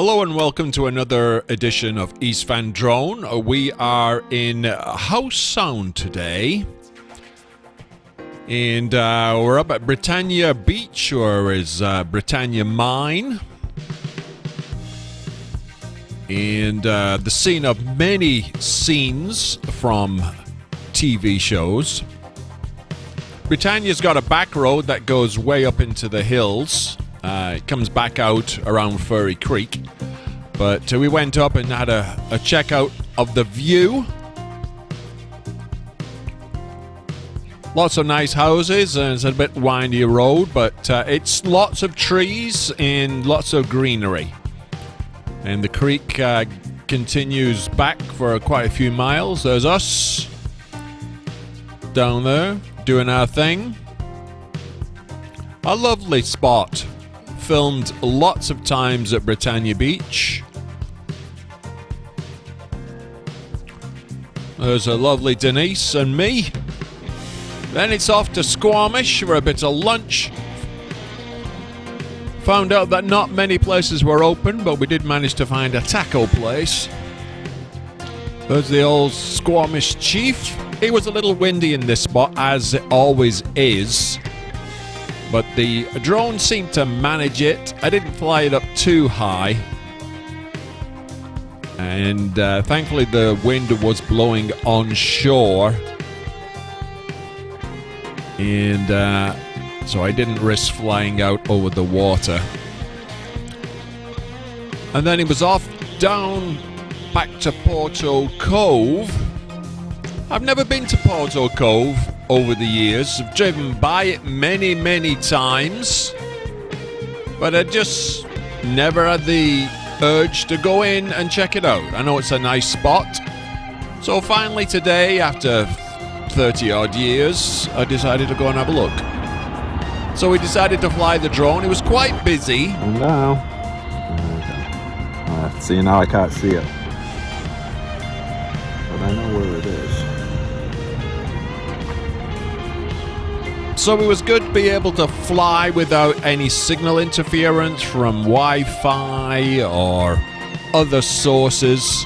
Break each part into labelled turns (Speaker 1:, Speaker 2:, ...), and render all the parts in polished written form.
Speaker 1: Hello and welcome to another edition of East Van Drone. We are in Howe Sound today. And we're up at Britannia Beach, or is Britannia Mine. And the scene of many scenes from TV shows. Britannia's got a back road that goes way up into the hills. It comes back out around Furry Creek. But we went up and had a check out of the view. Lots of nice houses, and it's a bit windy road, but it's lots of trees and lots of greenery. And the creek continues back for quite a few miles. There's us down there doing our thing. A lovely spot. Filmed lots of times at Britannia Beach. There's a lovely Denize and me. Then it's off to Squamish for a bit of lunch. Found out that not many places were open, but we did manage to find a taco place. There's the old Squamish chief. It was a little windy in this spot, as it always is. But the drone seemed to manage it. I didn't fly it up too high. And thankfully the wind was blowing onshore. And so I didn't risk flying out over the water. And then it was off down back to Porteau Cove. I've never been to Porteau Cove over the years. I've driven by it many times, but I just never had the urge to go in and check it out. I know it's a nice spot. So finally today, after 30 odd years, I decided to go and have a look. So we decided to fly the drone. It was quite busy.
Speaker 2: No. See, now I can't see it, but I know where it is.
Speaker 1: So it was good to be able to fly without any signal interference from Wi-Fi or other sources.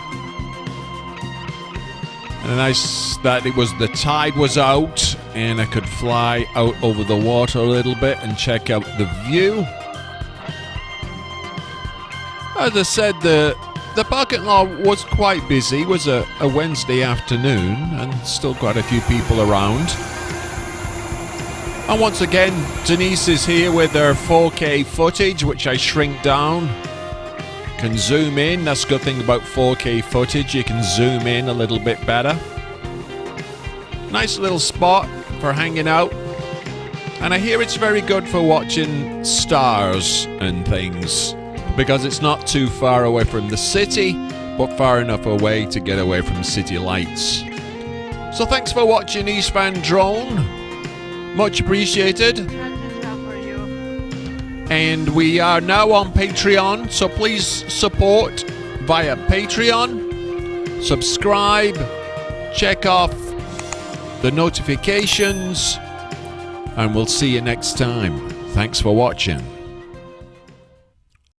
Speaker 1: And nice that the tide was out and I could fly out over the water a little bit and check out the view. As I said, the parking lot was quite busy. It was a Wednesday afternoon and still quite a few people around. And once again, Denize is here with her 4K footage, which I shrink down. Can zoom in. That's a good thing about 4K footage. You can zoom in a little bit better. Nice little spot for hanging out. And I hear it's very good for watching stars and things, because it's not too far away from the city, but far enough away to get away from city lights. So thanks for watching East Van Drone. Much appreciated. And we are now on Patreon, so please support via Patreon. Subscribe, check off the notifications, and we'll see you next time. Thanks for watching.